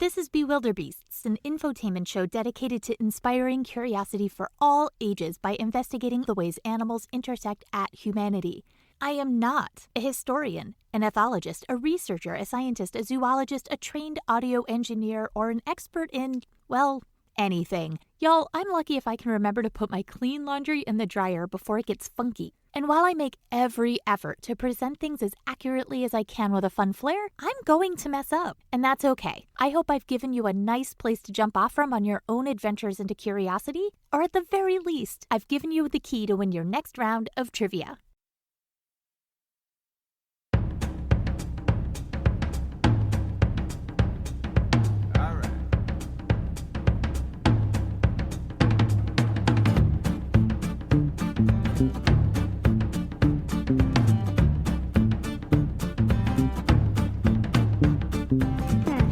This is Bewilderbeasts, an infotainment show dedicated to inspiring curiosity for all ages by investigating the ways animals intersect at humanity. I am not a historian, an ethologist, a researcher, a scientist, a zoologist, a trained audio engineer, or an expert in, well, anything. Y'all, I'm lucky if I can remember to put my clean laundry in the dryer before it gets funky. And while I make every effort to present things as accurately as I can with a fun flair, I'm going to mess up. And that's okay. I hope I've given you a nice place to jump off from on your own adventures into curiosity, or at the very least, I've given you the key to win your next round of trivia.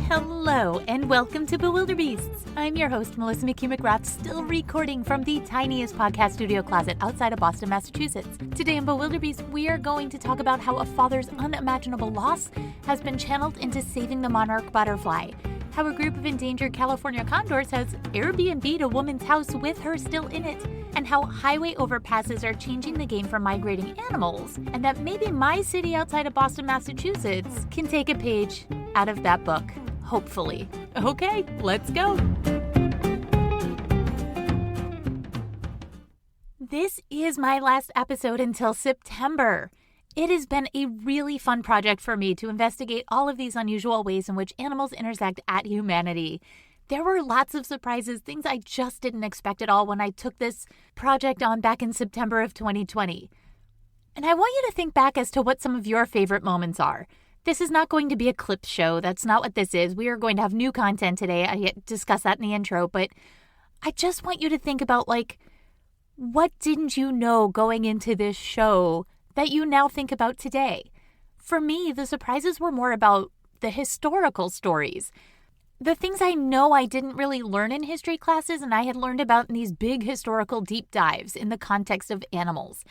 Hello, and welcome to Bewilderbeasts. I'm your host, Melissa McCue-McGrath, still recording from the tiniest podcast studio closet outside of Boston, Massachusetts. Today in Bewilderbeasts, we are going to talk about how a father's unimaginable loss has been channeled into saving the monarch butterfly, how a group of endangered California condors has Airbnb'd a woman's house with her still in it, and how highway overpasses are changing the game for migrating animals, and that maybe my city outside of Boston, Massachusetts can take a page out of that book. Hopefully. Okay, let's go. This is my last episode until September. It has been a really fun project for me to investigate all of these unusual ways in which animals intersect at humanity. There were lots of surprises, things I just didn't expect at all when I took this project on back in September of 2020. And I want you to think back as to what some of your favorite moments are. This is not going to be a clip show. That's not what this is. We are going to have new content today. I discussed that in the intro, but I just want you to think about, what didn't you know going into this show that you now think about today? For me, the surprises were more about the historical stories. The things I know I didn't really learn in history classes and I had learned about in these big historical deep dives in the context of animals.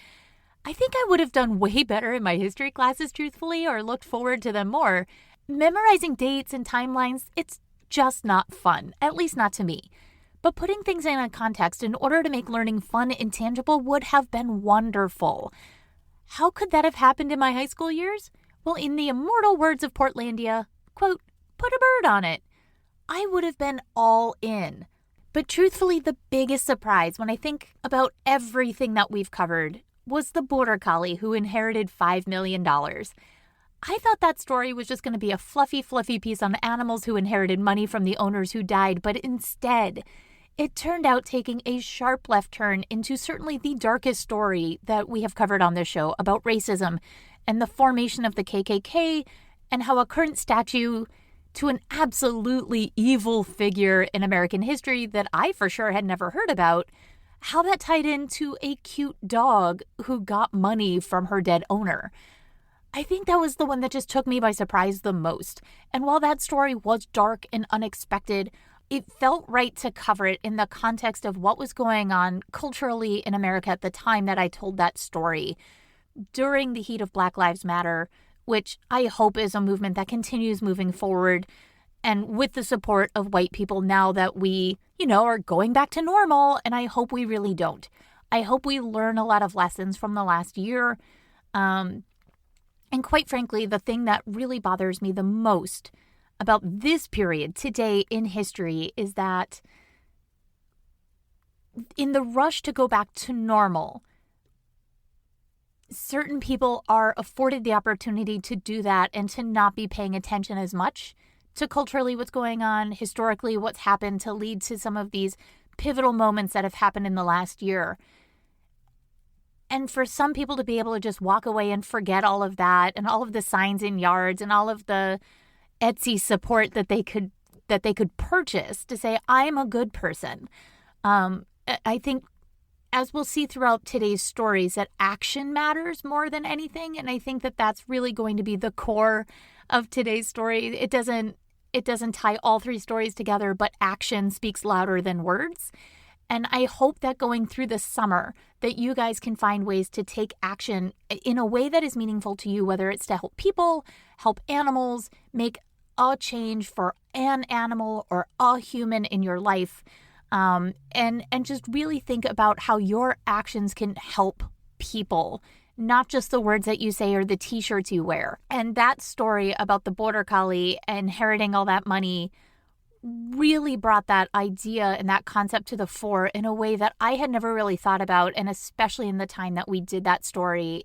I think I would have done way better in my history classes, truthfully, or looked forward to them more. Memorizing dates and timelines, it's just not fun, at least not to me. But putting things in a context in order to make learning fun and tangible would have been wonderful. How could that have happened in my high school years? Well, in the immortal words of Portlandia, quote, put a bird on it. I would have been all in. But truthfully, the biggest surprise when I think about everything that we've covered was the border collie who inherited $5 million. I thought that story was just going to be a fluffy piece on animals who inherited money from the owners who died, but instead, it turned out taking a sharp left turn into certainly the darkest story that we have covered on this show about racism and the formation of the KKK and how a current statue to an absolutely evil figure in American history that I for sure had never heard about, how that tied into a cute dog who got money from her dead owner. I think that was the one that just took me by surprise the most. And while that story was dark and unexpected, it felt right to cover it in the context of what was going on culturally in America at the time that I told that story during the heat of Black Lives Matter, which I hope is a movement that continues moving forward and with the support of white people now that we, are going back to normal, and I hope we really don't. I hope we learn a lot of lessons from the last year. And quite frankly, the thing that really bothers me the most about this period today in history is that in the rush to go back to normal, certain people are afforded the opportunity to do that and to not be paying attention as much to culturally what's going on, historically what's happened to lead to some of these pivotal moments that have happened in the last year. And for some people to be able to just walk away and forget all of that and all of the signs in yards and all of the Etsy support that they could purchase to say, I'm a good person. I think, as we'll see throughout today's stories, that action matters more than anything. And I think that that's really going to be the core of today's story. It doesn't tie all three stories together, but action speaks louder than words. And I hope that going through the summer that you guys can find ways to take action in a way that is meaningful to you, whether it's to help people, help animals, make a change for an animal or a human in your life, and just really think about how your actions can help people, not just the words that you say or the t-shirts you wear. And that story about the border collie inheriting all that money really brought that idea and that concept to the fore in a way that I had never really thought about. And especially in the time that we did that story,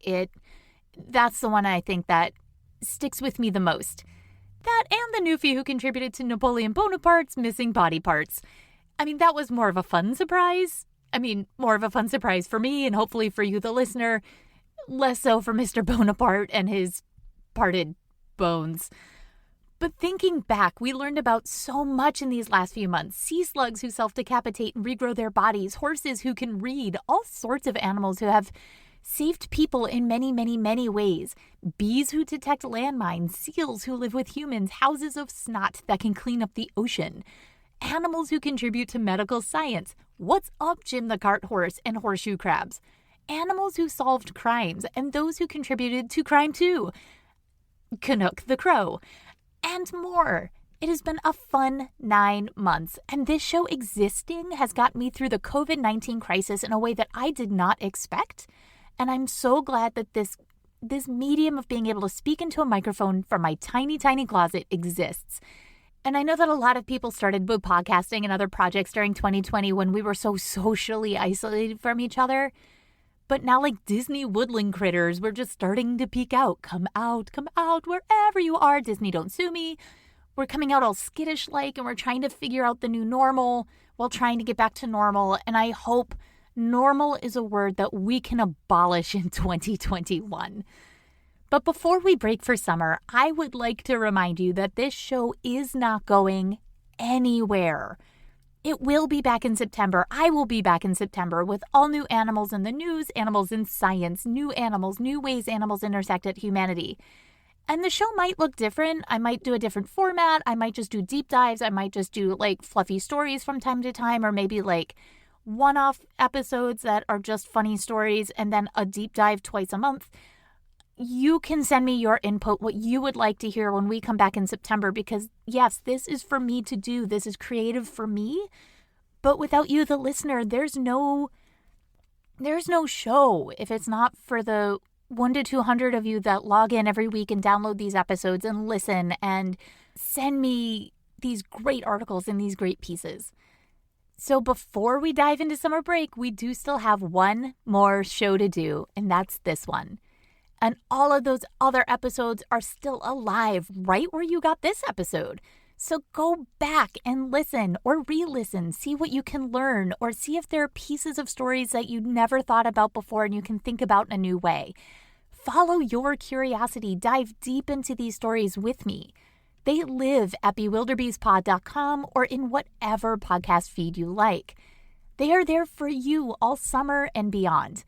that's the one I think that sticks with me the most. That and the Newfie who contributed to Napoleon Bonaparte's missing body parts. I mean, that was more of a fun surprise. More of a fun surprise for me and hopefully for you, the listener. Less so for Mr. Bonaparte and his parted bones. But thinking back, we learned about so much in these last few months. Sea slugs who self-decapitate and regrow their bodies, horses who can read, all sorts of animals who have saved people in many, many, many ways. Bees who detect landmines, seals who live with humans, houses of snot that can clean up the ocean. Animals who contribute to medical science. What's up, Jim the cart horse and horseshoe crabs? Animals who solved crimes and those who contributed to crime too. Canuck the crow. And more. It has been a fun 9 months, and this show existing has got me through the COVID-19 crisis in a way that I did not expect. And I'm so glad that this medium of being able to speak into a microphone from my tiny, tiny closet exists. And I know that a lot of people started with podcasting and other projects during 2020 when we were so socially isolated from each other. But now, like Disney woodland critters, we're just starting to peek out. Come out, wherever you are. Disney, don't sue me. We're coming out all skittish-like, and we're trying to figure out the new normal while trying to get back to normal. And I hope normal is a word that we can abolish in 2021. But before we break for summer, I would like to remind you that this show is not going anywhere. It will be back in September. I will be back in September with all new animals in the news, animals in science, new animals, new ways animals intersect at humanity. And the show might look different. I might do a different format. I might just do deep dives. I might just do like fluffy stories from time to time, or maybe like one-off episodes that are just funny stories and then a deep dive twice a month. You can send me your input, what you would like to hear when we come back in September, because yes, this is for me to do. This is creative for me. But without you, the listener, there's no show if it's not for the 100 to 200 of you that log in every week and download these episodes and listen and send me these great articles and these great pieces. So before we dive into summer break, we do still have one more show to do, and that's this one. And all of those other episodes are still alive right where you got this episode. So go back and listen or re-listen, see what you can learn, or see if there are pieces of stories that you never thought about before and you can think about in a new way. Follow your curiosity. Dive deep into these stories with me. They live at bewilderbeastpod.com or in whatever podcast feed you like. They are there for you all summer and beyond.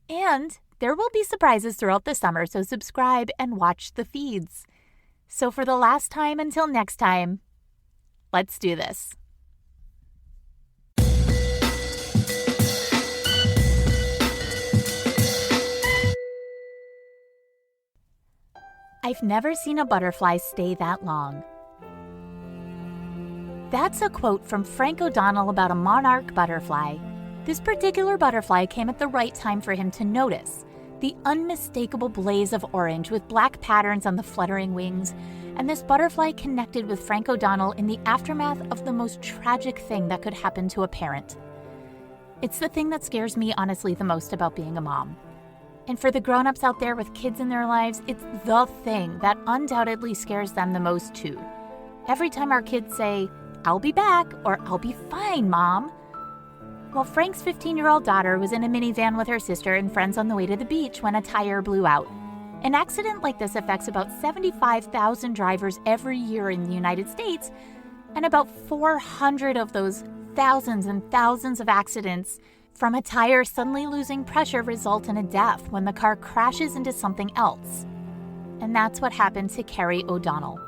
And there will be surprises throughout the summer, so subscribe and watch the feeds. So for the last time until next time, let's do this. I've never seen a butterfly stay that long. That's a quote from Frank O'Donnell about a monarch butterfly. This particular butterfly came at the right time for him to notice. The unmistakable blaze of orange with black patterns on the fluttering wings, and this butterfly connected with Frank O'Donnell in the aftermath of the most tragic thing that could happen to a parent. It's the thing that scares me, honestly, the most about being a mom. And for the grown-ups out there with kids in their lives, it's the thing that undoubtedly scares them the most too. Every time our kids say, "I'll be back," or "I'll be fine, Mom." Well, Frank's 15-year-old daughter was in a minivan with her sister and friends on the way to the beach when a tire blew out. An accident like this affects about 75,000 drivers every year in the United States, and about 400 of those thousands and thousands of accidents from a tire suddenly losing pressure result in a death when the car crashes into something else. And that's what happened to Carrie O'Donnell.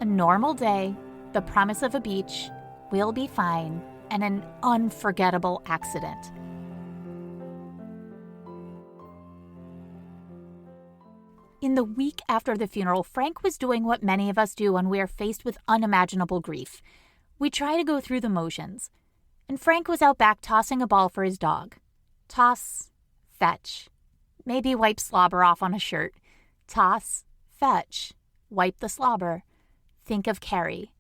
A normal day, the promise of a beach, we'll be fine, and an unforgettable accident. In the week after the funeral, Frank was doing what many of us do when we are faced with unimaginable grief. We try to go through the motions. And Frank was out back tossing a ball for his dog. Toss, fetch. Maybe wipe slobber off on a shirt. Toss, fetch. Wipe the slobber. Think of Carrie.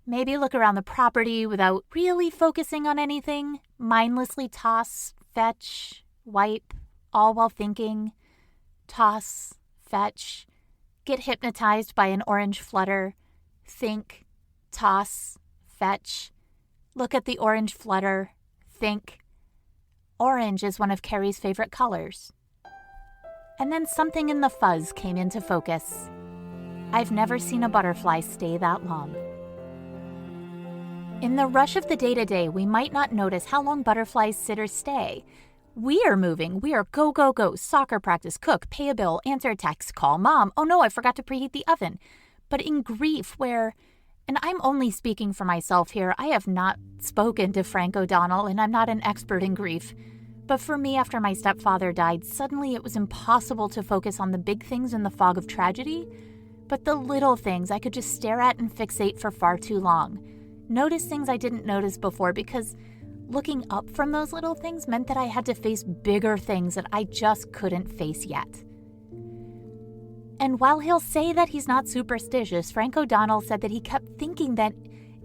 Maybe look around the property without really focusing on anything. Mindlessly toss, fetch, wipe, all while thinking. Toss, fetch. Get hypnotized by an orange flutter. Think, toss, fetch. Look at the orange flutter. Think. Orange is one of Carrie's favorite colors. And then something in the fuzz came into focus. I've never seen a butterfly stay that long. In the rush of the day-to-day, we might not notice how long butterflies sit or stay. We are moving. We are go, go, go. Soccer practice, cook, pay a bill, answer a text, call mom. Oh no, I forgot to preheat the oven. But in grief where, and I'm only speaking for myself here, I have not spoken to Frank O'Donnell and I'm not an expert in grief. But for me, after my stepfather died, suddenly it was impossible to focus on the big things in the fog of tragedy. But the little things I could just stare at and fixate for far too long. Notice things I didn't notice before because looking up from those little things meant that I had to face bigger things that I just couldn't face yet. And while he'll say that he's not superstitious, Frank O'Donnell said that he kept thinking that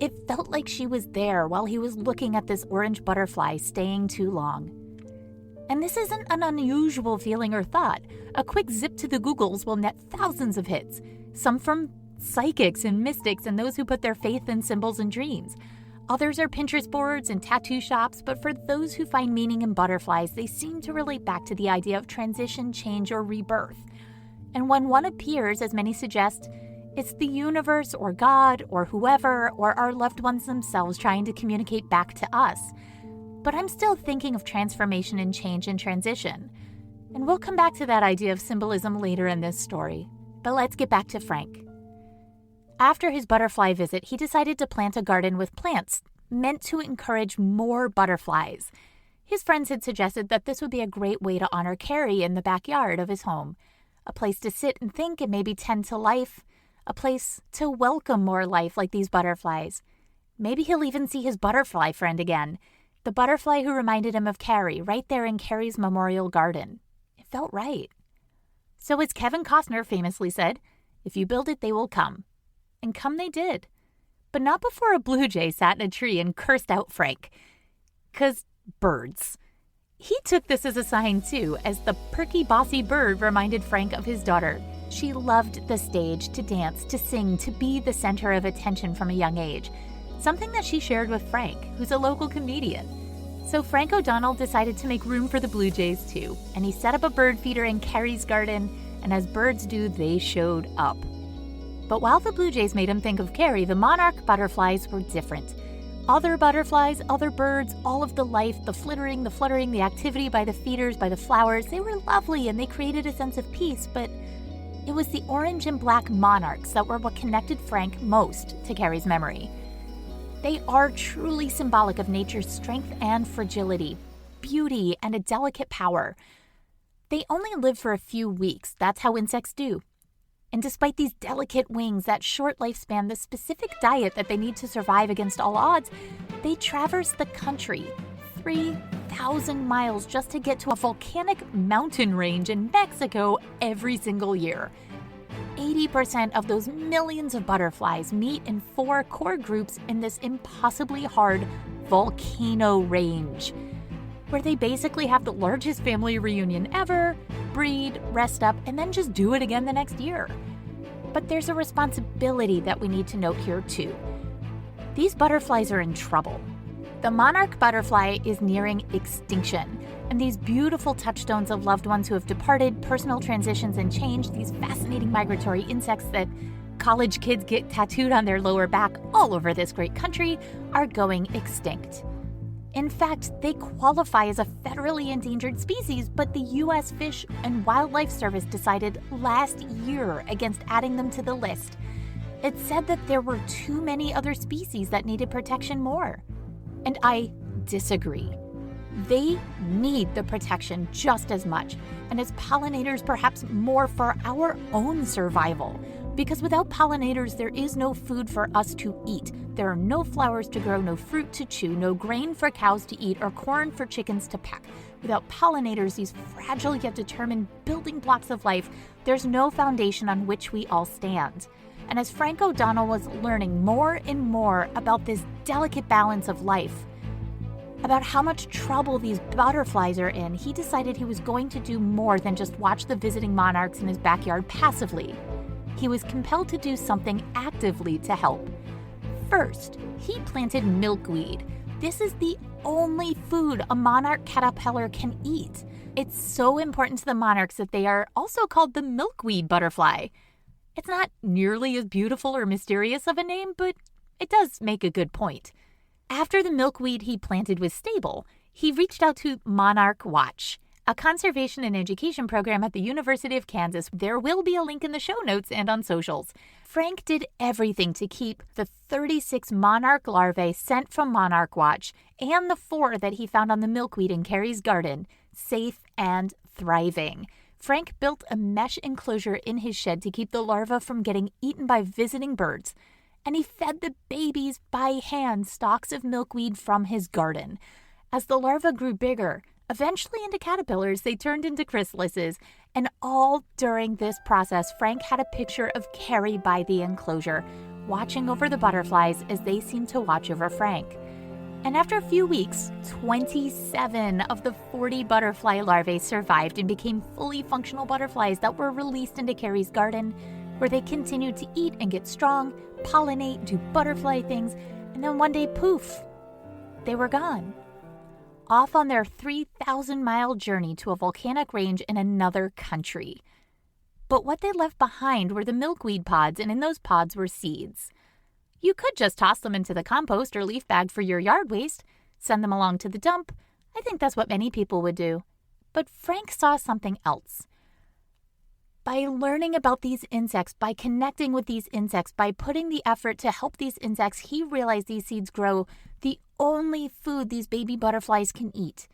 it felt like she was there while he was looking at this orange butterfly staying too long. And this isn't an unusual feeling or thought. A quick zip to the Googles will net thousands of hits, some from psychics and mystics and those who put their faith in symbols and dreams. Others are Pinterest boards and tattoo shops, but for those who find meaning in butterflies, they seem to relate back to the idea of transition, change, or rebirth. And when one appears, as many suggest, it's the universe or God or whoever or our loved ones themselves trying to communicate back to us. But I'm still thinking of transformation and change and transition. And we'll come back to that idea of symbolism later in this story. But let's get back to Frank. After his butterfly visit, he decided to plant a garden with plants meant to encourage more butterflies. His friends had suggested that this would be a great way to honor Carrie in the backyard of his home. A place to sit and think and maybe tend to life. A place to welcome more life like these butterflies. Maybe he'll even see his butterfly friend again. The butterfly who reminded him of Carrie, right there in Carrie's memorial garden. It felt right. So as Kevin Costner famously said, if you build it, they will come. And come they did. But not before a blue jay sat in a tree and cursed out Frank. 'Cause birds. He took this as a sign too, as the perky, bossy bird reminded Frank of his daughter. She loved the stage, to dance, to sing, to be the center of attention from a young age. Something that she shared with Frank, who's a local comedian. So Frank O'Donnell decided to make room for the blue jays too, and he set up a bird feeder in Carrie's garden, and as birds do, they showed up. But while the blue jays made him think of Carrie, the monarch butterflies were different. Other butterflies, other birds, all of the life, the fluttering, the activity by the feeders, by the flowers, they were lovely and they created a sense of peace, but it was the orange and black monarchs that were what connected Frank most to Carrie's memory. They are truly symbolic of nature's strength and fragility, beauty and a delicate power. They only live for a few weeks, that's how insects do. And despite these delicate wings, that short lifespan, the specific diet that they need to survive against all odds, they traverse the country, 3,000 miles just to get to a volcanic mountain range in Mexico every single year. 80% of those millions of butterflies meet in 4 core groups in this impossibly hard volcano range, where they basically have the largest family reunion ever, breed, rest up, and then just do it again the next year. But there's a responsibility that we need to note here too. These butterflies are in trouble. The monarch butterfly is nearing extinction, and these beautiful touchstones of loved ones who have departed, personal transitions and change, these fascinating migratory insects that college kids get tattooed on their lower back all over this great country, are going extinct. In fact, they qualify as a federally endangered species, but the U.S. Fish and Wildlife Service decided last year against adding them to the list. It said that there were too many other species that needed protection more. And I disagree. They need the protection just as much, and as pollinators, perhaps more for our own survival. Because without pollinators, there is no food for us to eat. There are no flowers to grow, no fruit to chew, no grain for cows to eat, or corn for chickens to peck. Without pollinators, these fragile yet determined building blocks of life, there's no foundation on which we all stand. And as Frank O'Donnell was learning more and more about this delicate balance of life, about how much trouble these butterflies are in, he decided he was going to do more than just watch the visiting monarchs in his backyard passively. He was compelled to do something actively to help. First, he planted milkweed. This is the only food a monarch caterpillar can eat. It's so important to the monarchs that they are also called the milkweed butterfly. It's not nearly as beautiful or mysterious of a name, but it does make a good point. After the milkweed he planted was stable, he reached out to Monarch Watch, a conservation and education program at the University of Kansas. There will be a link in the show notes and on socials. Frank did everything to keep the 36 monarch larvae sent from Monarch Watch and the 4 that he found on the milkweed in Carrie's garden safe and thriving. Frank built a mesh enclosure in his shed to keep the larvae from getting eaten by visiting birds, and he fed the babies by hand stalks of milkweed from his garden. As the larvae grew bigger, eventually into caterpillars, they turned into chrysalises, and all during this process, Frank had a picture of Carrie by the enclosure, watching over the butterflies as they seemed to watch over Frank. And after a few weeks, 27 of the 40 butterfly larvae survived and became fully functional butterflies that were released into Carrie's garden, where they continued to eat and get strong, pollinate, do butterfly things, and then one day, poof, they were gone. Off on their 3,000-mile journey to a volcanic range in another country. But what they left behind were the milkweed pods, and in those pods were seeds. You could just toss them into the compost or leaf bag for your yard waste, send them along to the dump. I think that's what many people would do. But Frank saw something else. By learning about these insects, by connecting with these insects, by putting the effort to help these insects, he realized these seeds grow the only food these baby butterflies can eat.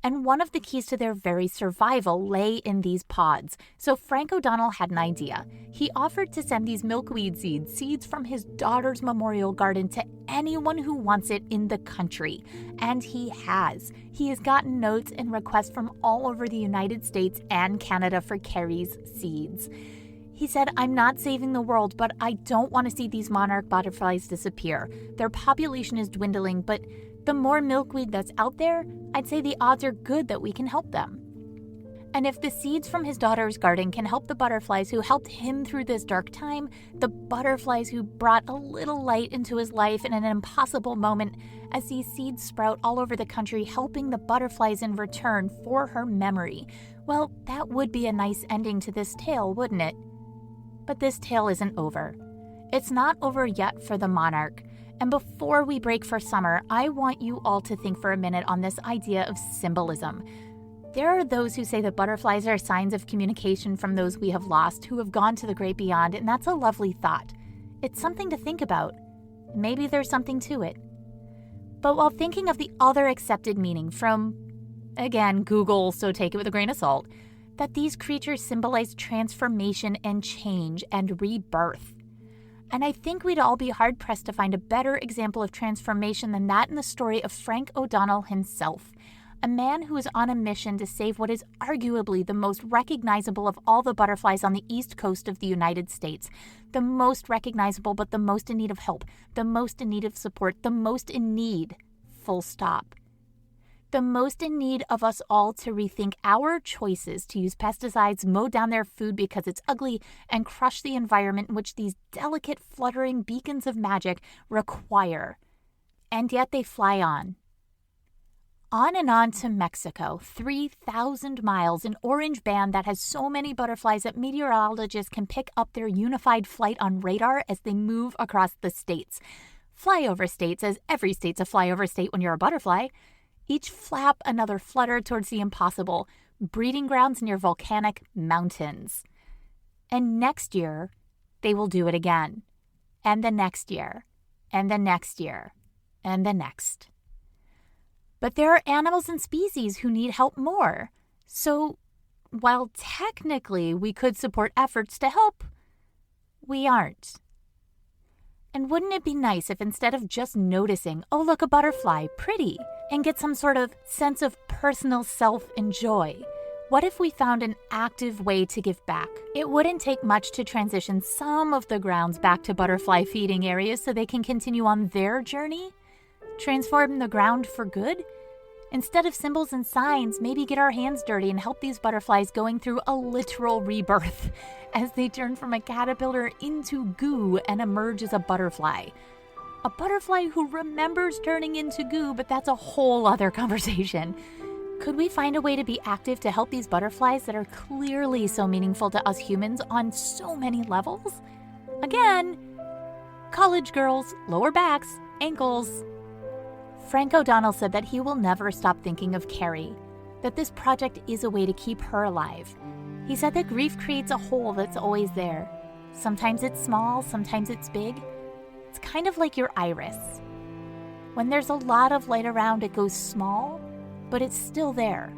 And one of the keys to their very survival lay in these pods. So Frank O'Donnell had an idea. He offered to send these milkweed seeds from his daughter's memorial garden to anyone who wants it in the country. And he has. He has gotten notes and requests from all over the United States and Canada for Carrie's seeds. He said, "I'm not saving the world, but I don't want to see these monarch butterflies disappear. Their population is dwindling, but the more milkweed that's out there, I'd say the odds are good that we can help them." And if the seeds from his daughter's garden can help the butterflies who helped him through this dark time, the butterflies who brought a little light into his life in an impossible moment, as these seeds sprout all over the country, helping the butterflies in return for her memory, well, that would be a nice ending to this tale, wouldn't it? But this tale isn't over. It's not over yet for the monarch. And before we break for summer, I want you all to think for a minute on this idea of symbolism. There are those who say that butterflies are signs of communication from those we have lost, who have gone to the great beyond, and that's a lovely thought. It's something to think about. Maybe there's something to it. But while thinking of the other accepted meaning from, again, Google, so take it with a grain of salt, that these creatures symbolize transformation and change and rebirth. And I think we'd all be hard-pressed to find a better example of transformation than that in the story of Frank O'Donnell himself, a man who is on a mission to save what is arguably the most recognizable of all the butterflies on the east coast of the United States. The most recognizable, but the most in need of help, the most in need of support, the most in need, full stop. The most in need of us all to rethink our choices to use pesticides, mow down their food because it's ugly, and crush the environment in which these delicate, fluttering beacons of magic require. And yet they fly on. On and on to Mexico, 3,000 miles, an orange band that has so many butterflies that meteorologists can pick up their unified flight on radar as they move across the states. Flyover states, as every state's a flyover state when you're a butterfly. Each flap another flutter towards the impossible, breeding grounds near volcanic mountains. And next year, they will do it again. And the next year, and the next year, and the next. But there are animals and species who need help more. So, while technically we could support efforts to help, we aren't. And wouldn't it be nice if instead of just noticing, oh, look, a butterfly, pretty, and get some sort of sense of personal self and joy, what if we found an active way to give back? It wouldn't take much to transition some of the grounds back to butterfly feeding areas so they can continue on their journey. Transform the ground for good? Instead of symbols and signs, maybe get our hands dirty and help these butterflies going through a literal rebirth as they turn from a caterpillar into goo and emerge as a butterfly. A butterfly who remembers turning into goo, but that's a whole other conversation. Could we find a way to be active to help these butterflies that are clearly so meaningful to us humans on so many levels? Again, college girls, lower backs, ankles. Frank O'Donnell said that he will never stop thinking of Carrie, that this project is a way to keep her alive. He said that grief creates a hole that's always there. Sometimes it's small, sometimes it's big. It's kind of like your iris. When there's a lot of light around, it goes small, but it's still there.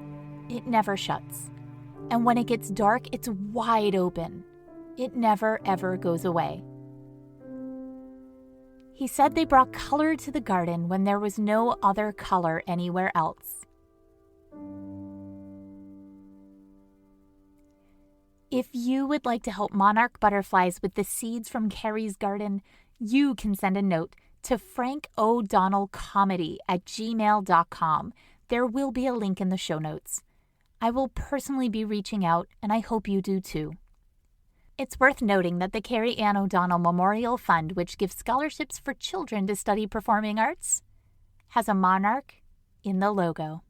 It never shuts. And when it gets dark, it's wide open. It never, ever goes away. He said they brought color to the garden when there was no other color anywhere else. If you would like to help monarch butterflies with the seeds from Carrie's garden, you can send a note to frankodonnellcomedy@gmail.com. There will be a link in the show notes. I will personally be reaching out, and I hope you do too. It's worth noting that the Carrie Ann O'Donnell Memorial Fund, which gives scholarships for children to study performing arts, has a monarch in the logo.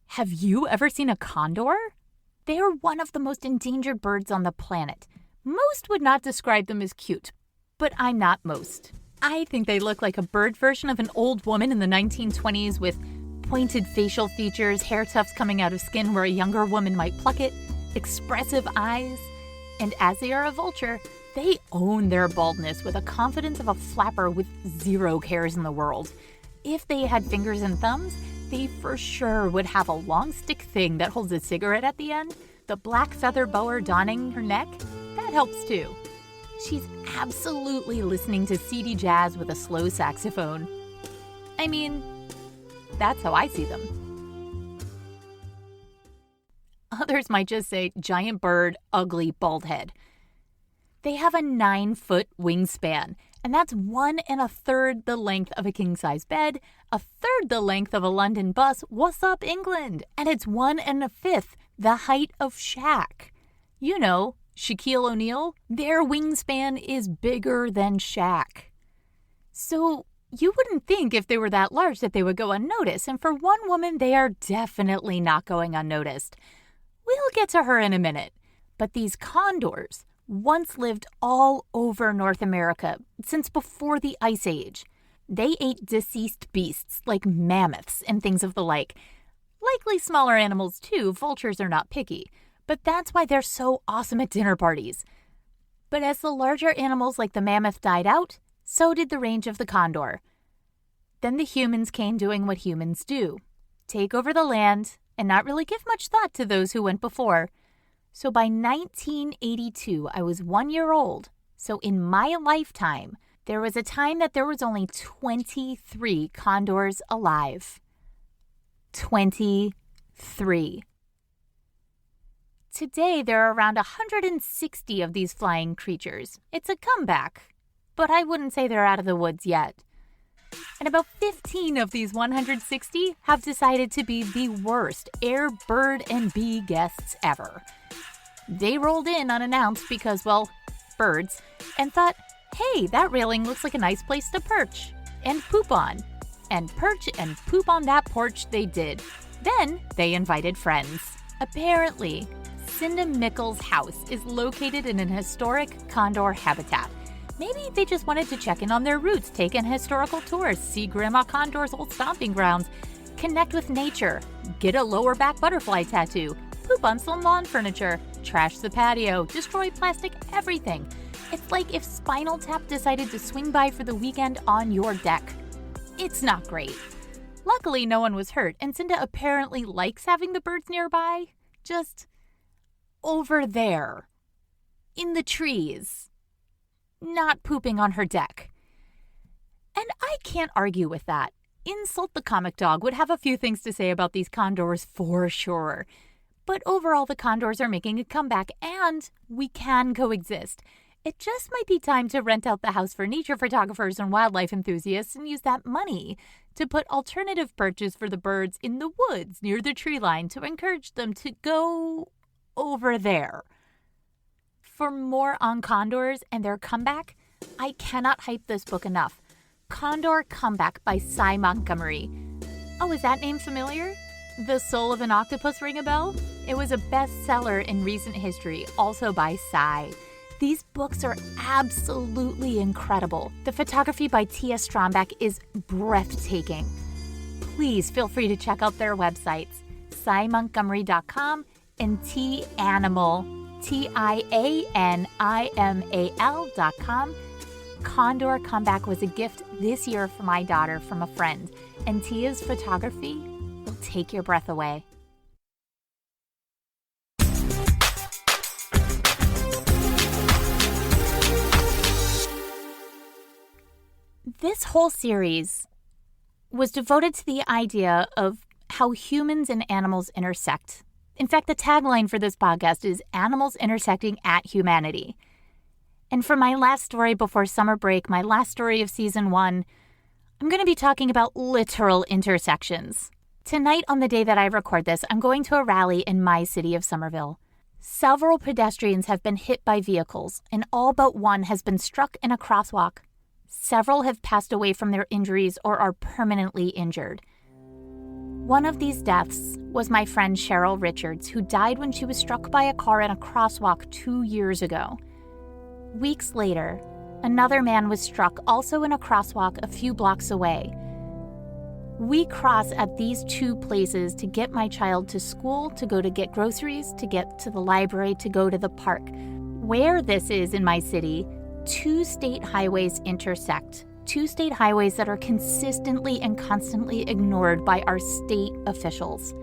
Have you ever seen a condor? They are one of the most endangered birds on the planet. Most would not describe them as cute, but I'm not most. I think they look like a bird version of an old woman in the 1920s with pointed facial features, hair tufts coming out of skin where a younger woman might pluck it, expressive eyes, and as they are a vulture, they own their baldness with a confidence of a flapper with zero cares in the world. If they had fingers and thumbs, they for sure would have a long stick thing that holds a cigarette at the end. The black feather boa donning her neck, that helps too. She's absolutely listening to seedy jazz with a slow saxophone. I mean, that's how I see them. Others might just say, giant bird, ugly, bald head. They have a 9-foot wingspan, and that's 1 1/3 the length of a king-size bed, 1/3 the length of a London bus. What's up, England? And it's 1 1/5 the height of Shaq. You know, Shaquille O'Neal, their wingspan is bigger than Shaq. So you wouldn't think if they were that large that they would go unnoticed, and for one woman, they are definitely not going unnoticed. We'll get to her in a minute. But these condors once lived all over North America since before the Ice Age. They ate deceased beasts like mammoths and things of the like. Likely smaller animals too, vultures are not picky, but that's why they're so awesome at dinner parties. But as the larger animals like the mammoth died out, so did the range of the condor. Then the humans came doing what humans do, take over the land and not really give much thought to those who went before. So by 1982, I was 1 year old. So in my lifetime, there was a time that there was only 23 condors alive. 23. Today, there are around 160 of these flying creatures. It's a comeback, but I wouldn't say they're out of the woods yet. And about 15 of these 160 have decided to be the worst air, bird, and bee guests ever. They rolled in unannounced because, well, birds, and thought, hey, that railing looks like a nice place to perch and poop on. And perch and poop on that porch they did. Then they invited friends. Apparently, Cinda Mickle's house is located in an historic condor habitat. Maybe they just wanted to check in on their roots, take an historical tour, see Grandma Condor's old stomping grounds, connect with nature, get a lower back butterfly tattoo, poop on some lawn furniture, trash the patio, destroy plastic everything. It's like if Spinal Tap decided to swing by for the weekend on your deck. It's not great. Luckily, no one was hurt, and Cinda apparently likes having the birds nearby. Just over there. In the trees. Not pooping on her deck. And I can't argue with that. Insult the Comic Dog would have a few things to say about these condors for sure. But overall, the condors are making a comeback, and we can coexist. It just might be time to rent out the house for nature photographers and wildlife enthusiasts and use that money to put alternative perches for the birds in the woods near the tree line to encourage them to go over there. For more on condors and their comeback, I cannot hype this book enough. Condor Comeback by Cy Montgomery. Oh, is that name familiar? The Soul of an Octopus ring a bell? It was a bestseller in recent history, also by Cy. These books are absolutely incredible. The photography by Tia Strombeck is breathtaking. Please feel free to check out their websites, cymontgomery.com and TIANIMAL.com. Condor Comeback was a gift this year for my daughter from a friend, and Tia's photography will take your breath away. This whole series was devoted to the idea of how humans and animals intersect. In fact, the tagline for this podcast is Animals Intersecting at Humanity. And for my last story before summer break, my last story of season 1, I'm going to be talking about literal intersections. Tonight, on the day that I record this, I'm going to a rally in my city of Somerville. Several pedestrians have been hit by vehicles, and all but one has been struck in a crosswalk. Several have passed away from their injuries or are permanently injured. One of these deaths was my friend Cheryl Richards, who died when she was struck by a car in a crosswalk 2 years ago. Weeks later, another man was struck also in a crosswalk a few blocks away. We cross at these two places to get my child to school, to go to get groceries, to get to the library, to go to the park. Where this is in my city, 2 state highways intersect. 2 state highways that are consistently and constantly ignored by our state officials.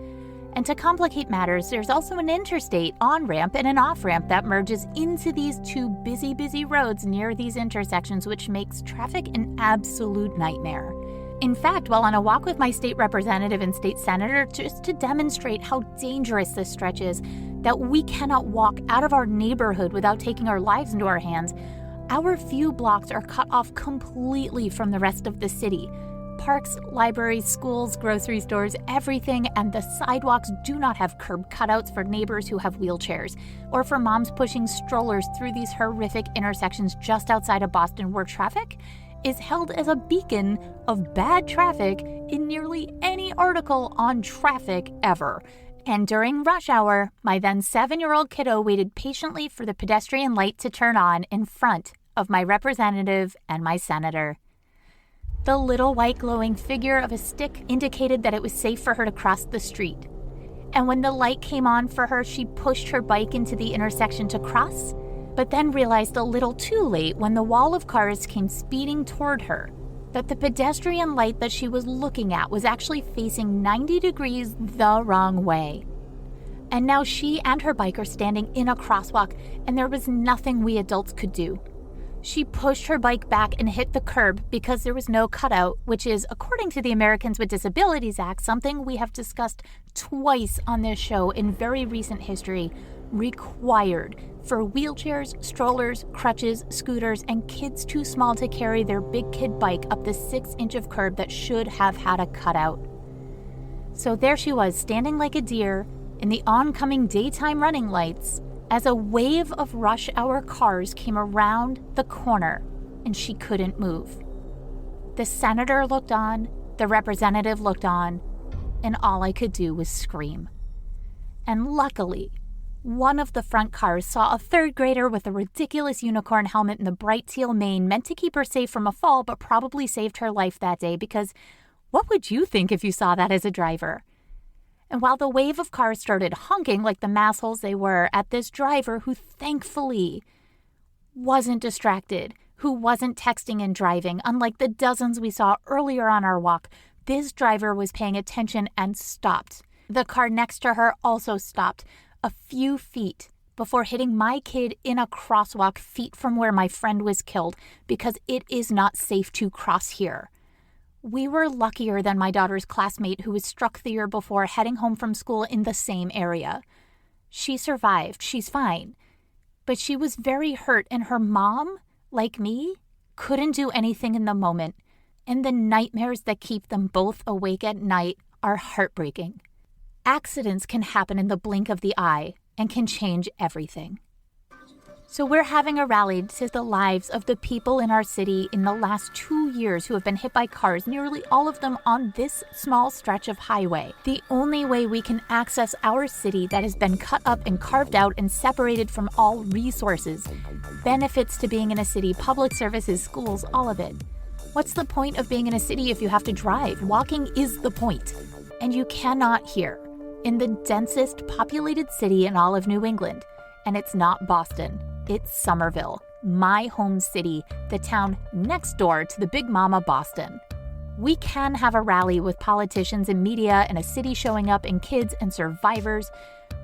And to complicate matters, there's also an interstate on-ramp and an off-ramp that merges into these 2 busy roads near these intersections, which makes traffic an absolute nightmare. In fact, while on a walk with my state representative and state senator, just to demonstrate how dangerous this stretch is, that we cannot walk out of our neighborhood without taking our lives into our hands, our few blocks are cut off completely from the rest of the city. Parks, libraries, schools, grocery stores, everything, and the sidewalks do not have curb cutouts for neighbors who have wheelchairs, or for moms pushing strollers through these horrific intersections just outside of Boston, where traffic is held as a beacon of bad traffic in nearly any article on traffic ever. And during rush hour, my then 7-year-old kiddo waited patiently for the pedestrian light to turn on in front of my representative and my senator. The little white glowing figure of a stick indicated that it was safe for her to cross the street. And when the light came on for her, she pushed her bike into the intersection to cross, but then realized a little too late when the wall of cars came speeding toward her that the pedestrian light that she was looking at was actually facing 90 degrees the wrong way. And now she and her bike are standing in a crosswalk, and there was nothing we adults could do. She pushed her bike back and hit the curb because there was no cutout, which is, according to the Americans with Disabilities Act, something we have discussed twice on this show in very recent history, required for wheelchairs, strollers, crutches, scooters, and kids too small to carry their big kid bike up the 6-inch of curb that should have had a cutout. So there she was, standing like a deer in the oncoming daytime running lights, as a wave of rush hour cars came around the corner and she couldn't move. The senator looked on, the representative looked on, and all I could do was scream. And luckily, one of the front cars saw a 3rd grader with a ridiculous unicorn helmet and the bright teal mane meant to keep her safe from a fall, but probably saved her life that day, because what would you think if you saw that as a driver? And while the wave of cars started honking like the massholes they were at this driver who thankfully wasn't distracted, who wasn't texting and driving, unlike the dozens we saw earlier on our walk, this driver was paying attention and stopped. The car next to her also stopped a few feet before hitting my kid in a crosswalk feet from where my friend was killed because it is not safe to cross here. We were luckier than my daughter's classmate who was struck the year before heading home from school in the same area. She survived. She's fine. But she was very hurt, and her mom, like me, couldn't do anything in the moment. And the nightmares that keep them both awake at night are heartbreaking. Accidents can happen in the blink of the eye and can change everything. So we're having a rally to the lives of the people in our city in the last 2 years who have been hit by cars, nearly all of them on this small stretch of highway. The only way we can access our city that has been cut up and carved out and separated from all resources, benefits to being in a city, public services, schools, all of it. What's the point of being in a city if you have to drive? Walking is the point. And you cannot here, in the densest populated city in all of New England. And it's not Boston. It's Somerville, my home city, the town next door to the Big Mama Boston. We can have a rally with politicians and media and a city showing up and kids and survivors.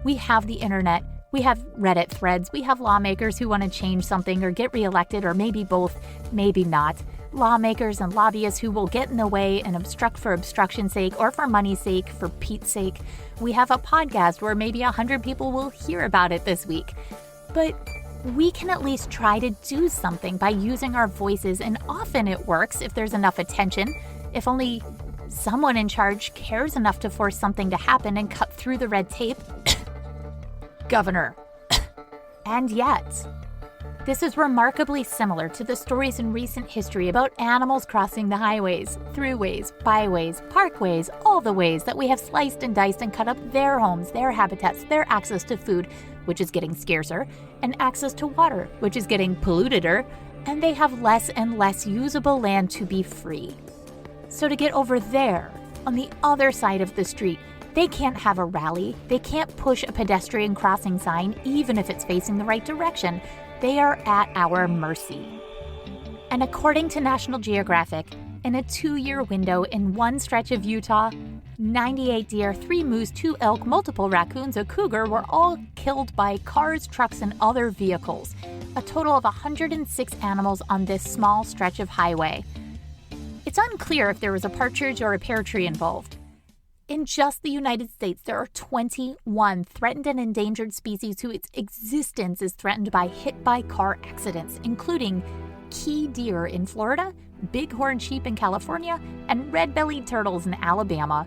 We have the internet. We have Reddit threads. We have lawmakers who want to change something or get reelected or maybe both, maybe not. Lawmakers and lobbyists who will get in the way and obstruct for obstruction's sake or for money's sake, for Pete's sake. We have a podcast where maybe 100 people will hear about it this week. But we can at least try to do something by using our voices, and often it works if there's enough attention, if only someone in charge cares enough to force something to happen and cut through the red tape. Governor. And yet, this is remarkably similar to the stories in recent history about animals crossing the highways, throughways, byways, parkways, all the ways that we have sliced and diced and cut up their homes, their habitats, their access to food, which is getting scarcer, and access to water, which is getting polluteder, and they have less and less usable land to be free. So to get over there, on the other side of the street, they can't have a rally, they can't push a pedestrian crossing sign, even if it's facing the right direction. They are at our mercy. And according to National Geographic, in a 2-year window in one stretch of Utah, 98 deer, 3 moose, 2 elk, multiple raccoons, a cougar were all killed by cars, trucks, and other vehicles. A total of 106 animals on this small stretch of highway. It's unclear if there was a partridge or a pear tree involved. In just the United States, there are 21 threatened and endangered species whose existence is threatened by hit-by-car accidents, including key deer in Florida, bighorn sheep in California, and red-bellied turtles in Alabama.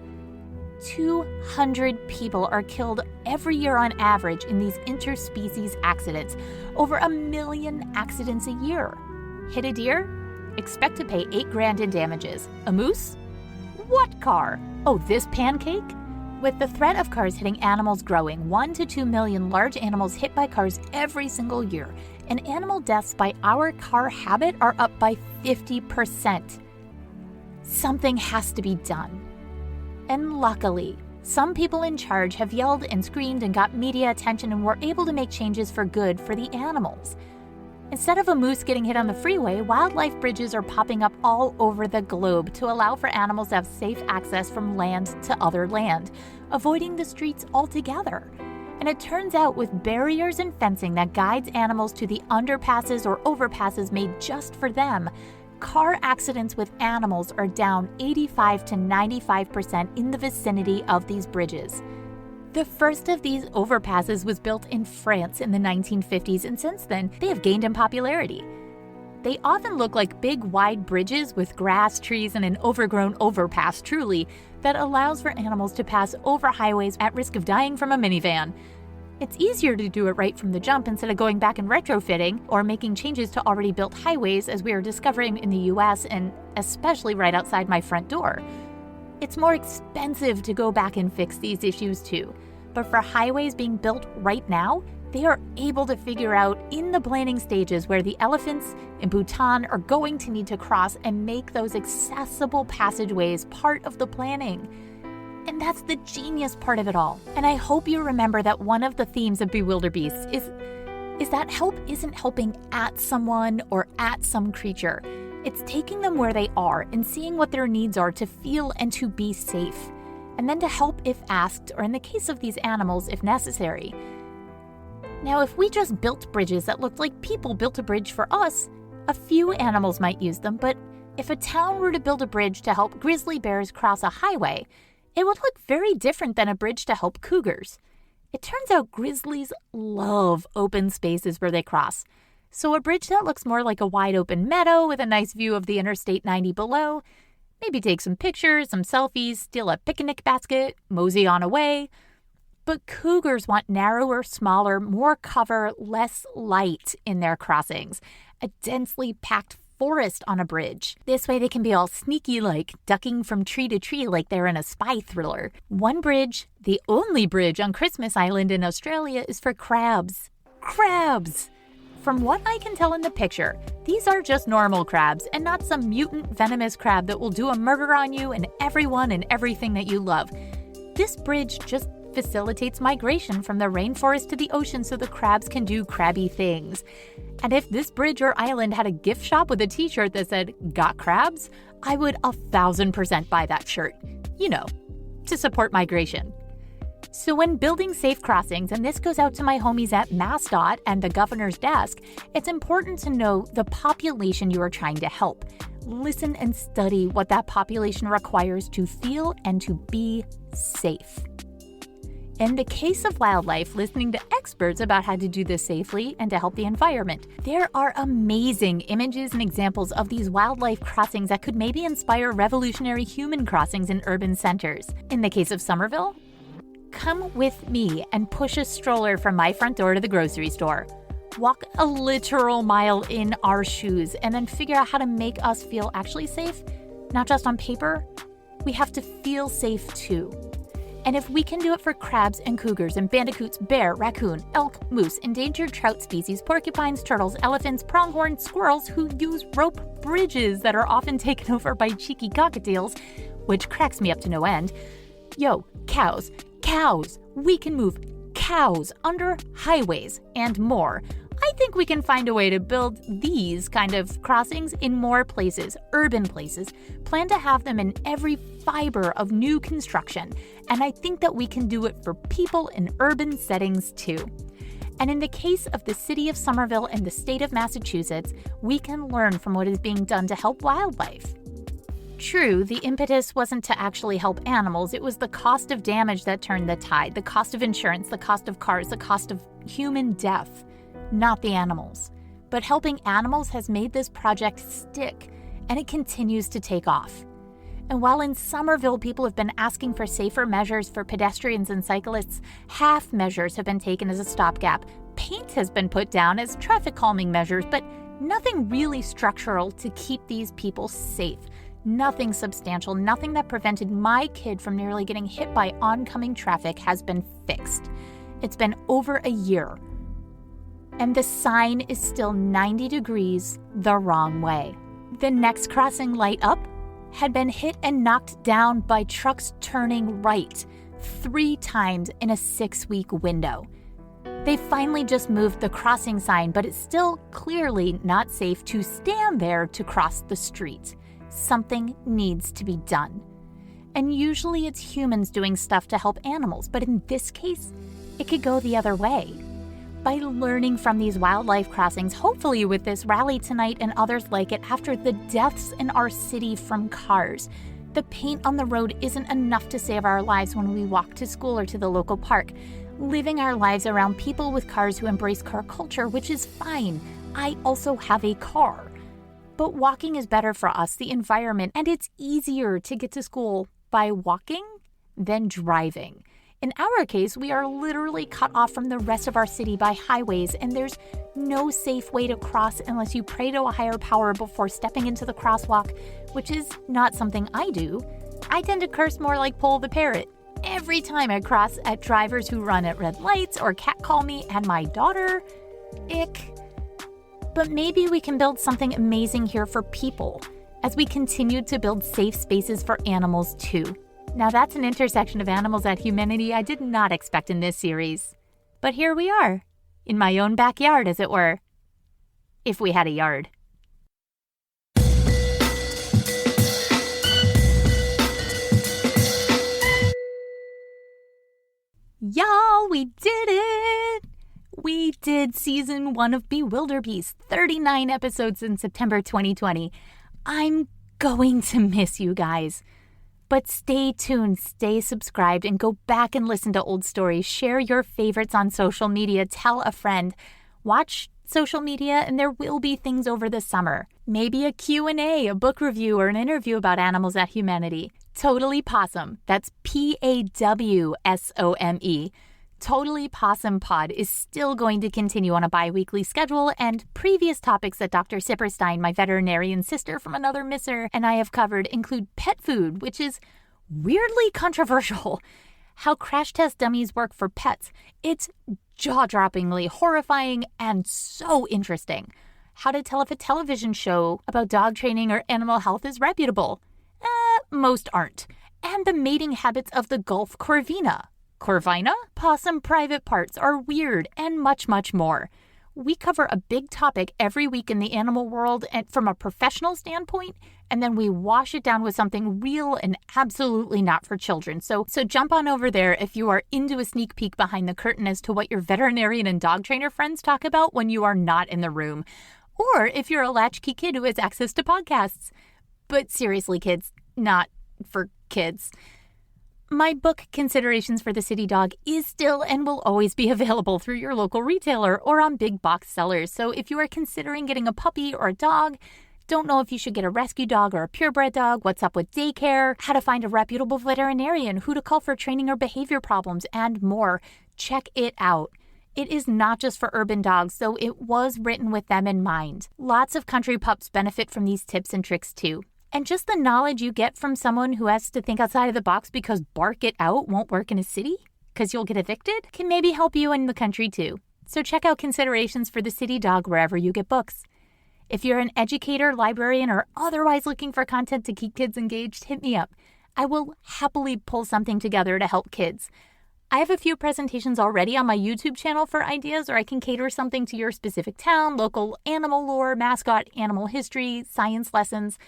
200 people are killed every year on average in these interspecies accidents. Over 1 million accidents a year. Hit a deer? Expect to pay $8,000 in damages. A moose? What car? Oh, this pancake? With the threat of cars hitting animals growing, 1 to 2 million large animals hit by cars every single year, and animal deaths by our car habit are up by 50%. Something has to be done. And luckily, some people in charge have yelled and screamed and got media attention and were able to make changes for good for the animals. Instead of a moose getting hit on the freeway, wildlife bridges are popping up all over the globe to allow for animals to have safe access from land to other land, avoiding the streets altogether. And it turns out with barriers and fencing that guides animals to the underpasses or overpasses made just for them, car accidents with animals are down 85 to 95% in the vicinity of these bridges. The first of these overpasses was built in France in the 1950s, and since then, they have gained in popularity. They often look like big, wide bridges with grass, trees, and an overgrown overpass, truly, that allows for animals to pass over highways at risk of dying from a minivan. It's easier to do it right from the jump instead of going back and retrofitting or making changes to already built highways, as we are discovering in the US and especially right outside my front door. It's more expensive to go back and fix these issues too. But for highways being built right now, they are able to figure out in the planning stages where the elephants in Bhutan are going to need to cross and make those accessible passageways part of the planning. And that's the genius part of it all. And I hope you remember that one of the themes of Bewilderbeasts is that help isn't helping at someone or at some creature. It's taking them where they are and seeing what their needs are to feel and to be safe. And then to help if asked, or in the case of these animals, if necessary. Now, if we just built bridges that looked like people built a bridge for us, a few animals might use them, but if a town were to build a bridge to help grizzly bears cross a highway, it would look very different than a bridge to help cougars. It turns out grizzlies love open spaces where they cross. So a bridge that looks more like a wide open meadow with a nice view of the Interstate 90 below, maybe take some pictures, some selfies, steal a picnic basket, mosey on away. But cougars want narrower, smaller, more cover, less light in their crossings. A densely packed forest on a bridge. This way they can be all sneaky-like, ducking from tree to tree like they're in a spy thriller. One bridge, the only bridge on Christmas Island in Australia, is for crabs. Crabs! From what I can tell in the picture, these are just normal crabs and not some mutant venomous crab that will do a murder on you and everyone and everything that you love. This bridge just facilitates migration from the rainforest to the ocean so the crabs can do crabby things. And if this bridge or island had a gift shop with a t-shirt that said, "Got crabs?" I would 1,000% buy that shirt. You know, to support migration. So when building safe crossings, and this goes out to my homies at MassDOT and the governor's desk, it's important to know the population you are trying to help. Listen and study what that population requires to feel and to be safe. In the case of wildlife, listening to experts about how to do this safely and to help the environment. There are amazing images and examples of these wildlife crossings that could maybe inspire revolutionary human crossings in urban centers. In the case of Somerville, come with me and push a stroller from my front door to the grocery store. Walk a literal mile in our shoes and then figure out how to make us feel actually safe, not just on paper. We have to feel safe too. And if we can do it for crabs and cougars and bandicoots, bear, raccoon, elk, moose, endangered trout species, porcupines, turtles, elephants, pronghorn squirrels who use rope bridges that are often taken over by cheeky cockatiels, which cracks me up to no end. Yo, cows, we can move cows under highways and more. I think we can find a way to build these kind of crossings in more places, urban places. Plan to have them in every fiber of new construction. And I think that we can do it for people in urban settings too. And in the case of the city of Somerville and the state of Massachusetts, we can learn from what is being done to help wildlife. True, the impetus wasn't to actually help animals. It was the cost of damage that turned the tide, the cost of insurance, the cost of cars, the cost of human death. Not the animals. But helping animals has made this project stick, and it continues to take off. And while in Somerville people have been asking for safer measures for pedestrians and cyclists, half measures have been taken as a stopgap. Paint has been put down as traffic calming measures, but nothing really structural to keep these people safe. Nothing substantial, nothing that prevented my kid from nearly getting hit by oncoming traffic has been fixed. It's been over a year. And the sign is still 90 degrees the wrong way. The next crossing light up had been hit and knocked down by trucks turning right 3 times in a 6-week window. They finally just moved the crossing sign, but it's still clearly not safe to stand there to cross the street. Something needs to be done. And usually it's humans doing stuff to help animals, but in this case, it could go the other way. By learning from these wildlife crossings, hopefully with this rally tonight and others like it after the deaths in our city from cars. The paint on the road isn't enough to save our lives when we walk to school or to the local park. Living our lives around people with cars who embrace car culture, which is fine. I also have a car. But walking is better for us, the environment, and it's easier to get to school by walking than driving. In our case, we are literally cut off from the rest of our city by highways, and there's no safe way to cross unless you pray to a higher power before stepping into the crosswalk, which is not something I do. I tend to curse more like Pole the Parrot every time I cross at drivers who run at red lights or catcall me and my daughter. Ick. But maybe we can build something amazing here for people as we continue to build safe spaces for animals too. Now that's an intersection of animals and humanity I did not expect in this series. But here we are, in my own backyard, as it were. If we had a yard. Y'all, we did it! We did season 1 of Bewilderbeasts, 39 episodes in September 2020. I'm going to miss you guys. But stay tuned, stay subscribed, and go back and listen to old stories. Share your favorites on social media. Tell a friend. Watch social media, and there will be things over the summer. Maybe a Q&A, a book review, or an interview about animals at humanity. Totally Possum. That's Pawsome. Totally Possum Pod is still going to continue on a bi-weekly schedule, and previous topics that Dr. Sipperstein, my veterinarian sister from another misser, and I have covered include pet food, which is weirdly controversial. How crash test dummies work for pets. It's jaw-droppingly horrifying and so interesting. How to tell if a television show about dog training or animal health is reputable. Most aren't. And the mating habits of the Gulf corvina. Corvina? Possum private parts are weird, and much, much more. We cover a big topic every week in the animal world and from a professional standpoint, and then we wash it down with something real and absolutely not for children. So jump on over there if you are into a sneak peek behind the curtain as to what your veterinarian and dog trainer friends talk about when you are not in the room. Or if you're a latchkey kid who has access to podcasts. But seriously, kids, not for kids. My book, Considerations for the City Dog, is still and will always be available through your local retailer or on big box sellers. So if you are considering getting a puppy or a dog, don't know if you should get a rescue dog or a purebred dog, what's up with daycare, how to find a reputable veterinarian, who to call for training or behavior problems, and more, check it out. It is not just for urban dogs, though it was written with them in mind. Lots of country pups benefit from these tips and tricks too. And just the knowledge you get from someone who has to think outside of the box because bark it out won't work in a city, because you'll get evicted, can maybe help you in the country too. So check out Considerations for the City Dog wherever you get books. If you're an educator, librarian, or otherwise looking for content to keep kids engaged, hit me up. I will happily pull something together to help kids. I have a few presentations already on my YouTube channel for ideas, or I can cater something to your specific town, local animal lore, mascot, animal history, science lessons.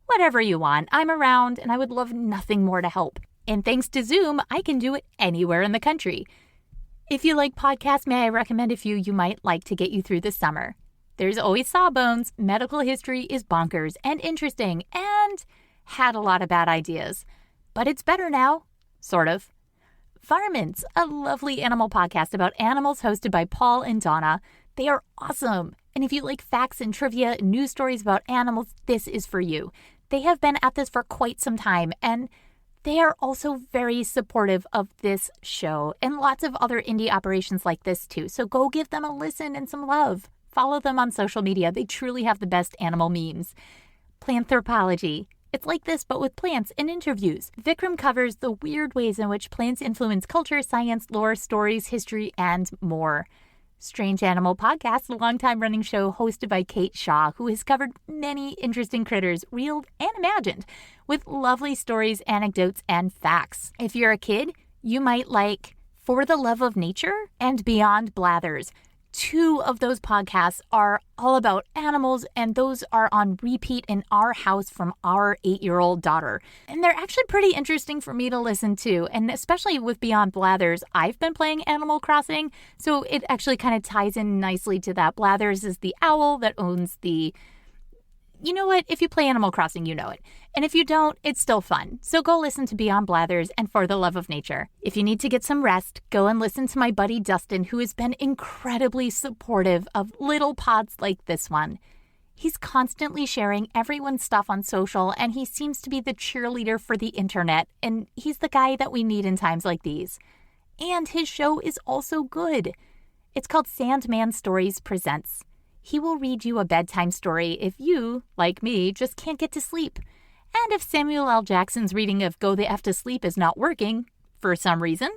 Whatever you want, I'm around, and I would love nothing more to help. And thanks to Zoom, I can do it anywhere in the country. If you like podcasts, may I recommend a few you might like to get you through the summer? There's Always Sawbones. Medical history is bonkers and interesting, and had a lot of bad ideas. But it's better now. Sort of. Varmints, a lovely animal podcast about animals hosted by Paul and Donna. They are awesome. And if you like facts and trivia and news stories about animals, this is for you. They have been at this for quite some time, and they are also very supportive of this show and lots of other indie operations like this too. So go give them a listen and some love. Follow them on social media. They truly have the best animal memes. Planthropology. It's like this, but with plants and interviews. Vikram covers the weird ways in which plants influence culture, science, lore, stories, history, and more. Strange Animal Podcast, a long-time running show hosted by Kate Shaw, who has covered many interesting critters, real and imagined, with lovely stories, anecdotes, and facts. If you're a kid, you might like For the Love of Nature and Beyond Blathers. 2 of those podcasts are all about animals, and those are on repeat in our house from our 8-year-old daughter. And they're actually pretty interesting for me to listen to, and especially with Beyond Blathers, I've been playing Animal Crossing, so it actually kind of ties in nicely to that. Blathers is the owl that owns the... You know what? If you play Animal Crossing, you know it. And if you don't, it's still fun. So go listen to Beyond Blathers and For the Love of Nature. If you need to get some rest, go and listen to my buddy Dustin, who has been incredibly supportive of little pods like this one. He's constantly sharing everyone's stuff on social, and he seems to be the cheerleader for the internet, and he's the guy that we need in times like these. And his show is also good. It's called Sandman Stories Presents. He will read you a bedtime story if you, like me, just can't get to sleep. And if Samuel L. Jackson's reading of Go the F to Sleep is not working, for some reason,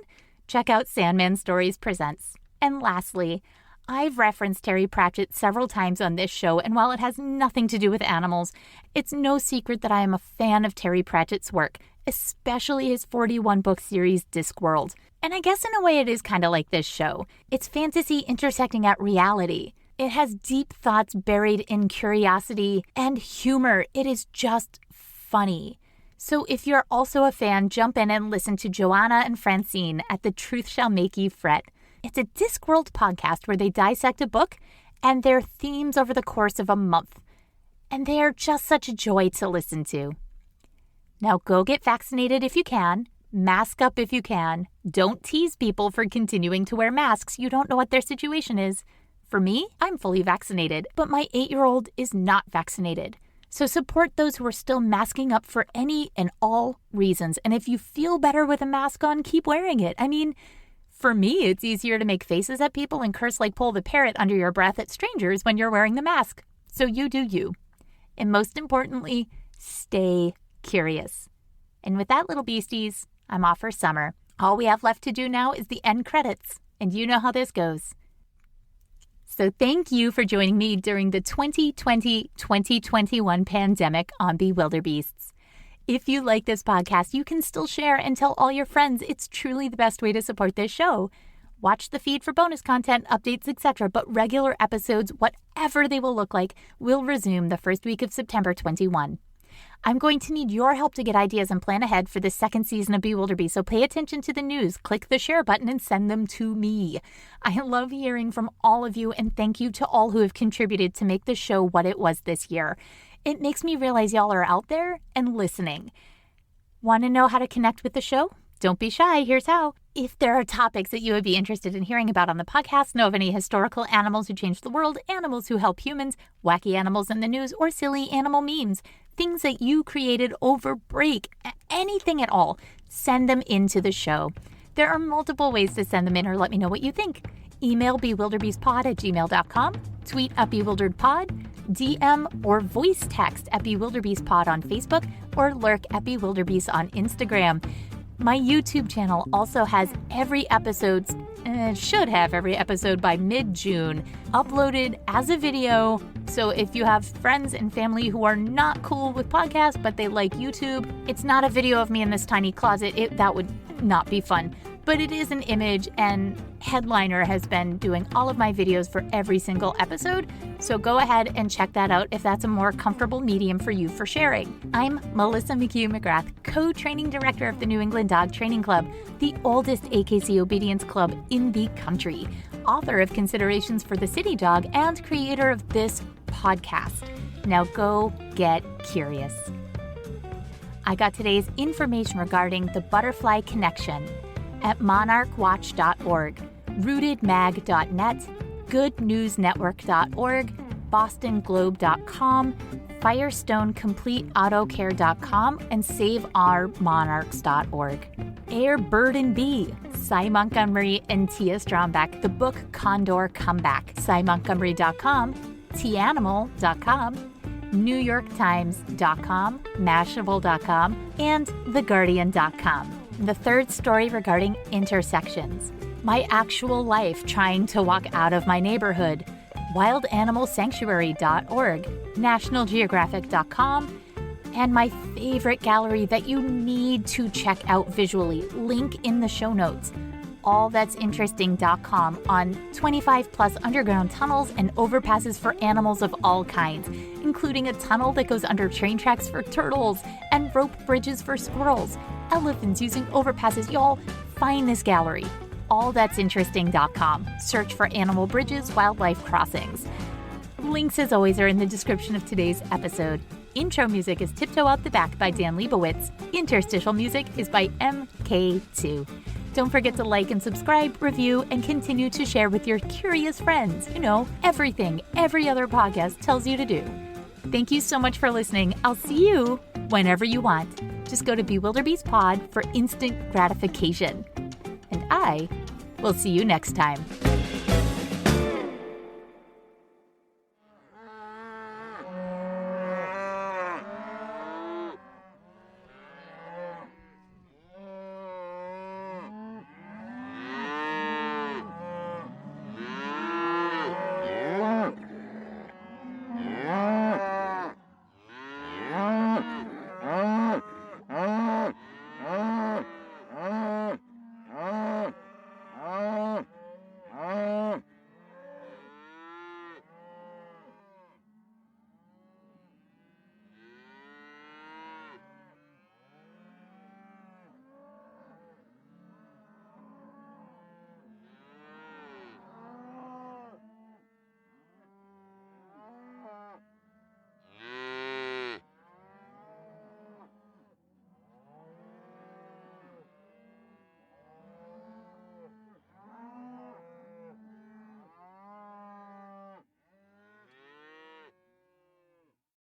check out Sandman Stories Presents. And lastly, I've referenced Terry Pratchett several times on this show, and while it has nothing to do with animals, it's no secret that I am a fan of Terry Pratchett's work, especially his 41-book series Discworld. And I guess in a way it is kind of like this show. It's fantasy intersecting at reality. It has deep thoughts buried in curiosity and humor. It is just funny. So if you're also a fan, jump in and listen to Joanna and Francine at The Truth Shall Make You Fret. It's a Discworld podcast where they dissect a book and their themes over the course of a month. And they are just such a joy to listen to. Now go get vaccinated if you can. Mask up if you can. Don't tease people for continuing to wear masks. You don't know what their situation is. For me, I'm fully vaccinated, but my 8-year-old is not vaccinated. So support those who are still masking up for any and all reasons. And if you feel better with a mask on, keep wearing it. I mean, for me, it's easier to make faces at people and curse like Pull the Parrot under your breath at strangers when you're wearing the mask. So you do you. And most importantly, stay curious. And with that, little beasties, I'm off for summer. All we have left to do now is the end credits. And you know how this goes. So thank you for joining me during the 2020-2021 pandemic on Bewilderbeasts. If you like this podcast, you can still share and tell all your friends. It's truly the best way to support this show. Watch the feed for bonus content, updates, etc. But regular episodes, whatever they will look like, will resume the first week of September 21. I'm going to need your help to get ideas and plan ahead for the second season of Bewilderbeasts, so pay attention to the news, click the share button, and send them to me. I love hearing from all of you, and thank you to all who have contributed to make the show what it was this year. It makes me realize y'all are out there and listening. Want to know how to connect with the show? Don't be shy, here's how. If there are topics that you would be interested in hearing about on the podcast, know of any historical animals who changed the world, animals who help humans, wacky animals in the news, or silly animal memes, things that you created over break, anything at all, send them into the show. There are multiple ways to send them in or let me know what you think. Email bewilderbeastpod@gmail.com, tweet @bewilderedpod, DM or voice text @bewilderbeastpod on Facebook, or lurk @bewilderbeast on Instagram. My YouTube channel also has every episode, should have every episode by mid-June, uploaded as a video. So if you have friends and family who are not cool with podcasts, but they like YouTube, it's not a video of me in this tiny closet. That would not be fun. But it is an image, and Headliner has been doing all of my videos for every single episode. So go ahead and check that out if that's a more comfortable medium for you for sharing. I'm Melissa McCue-McGrath, co-training director of the New England Dog Training Club, the oldest AKC obedience club in the country, author of Considerations for the City Dog, and creator of this podcast. Now go get curious. I got today's information regarding the butterfly connection at monarchwatch.org, rootedmag.net, goodnewsnetwork.org, bostonglobe.com, firestonecompleteautocare.com, and saveourmonarchs.org. Air, Bird, and Bee, Cy Montgomery and Tia Strombeck, the book Condor Comeback, cymontgomery.com, tanimal.com, newyorktimes.com, mashable.com, and theguardian.com. The third story regarding intersections. My actual life trying to walk out of my neighborhood. WildAnimalSanctuary.org, NationalGeographic.com, and my favorite gallery that you need to check out visually. Link in the show notes. allthat'sinteresting.com on 25 plus underground tunnels and overpasses for animals of all kinds, including a tunnel that goes under train tracks for turtles and rope bridges for squirrels, elephants using overpasses. Y'all, find this gallery. allthat'sinteresting.com. Search for animal bridges, wildlife crossings. Links, as always, are in the description of today's episode. Intro music is Tiptoe Out the Back by Dan Leibowitz. Interstitial music is by MK2. Don't forget to like and subscribe, review, and continue to share with your curious friends. You know, everything every other podcast tells you to do. Thank you so much for listening. I'll see you whenever you want. Just go to Bewilderbeast Pod for instant gratification. And I will see you next time.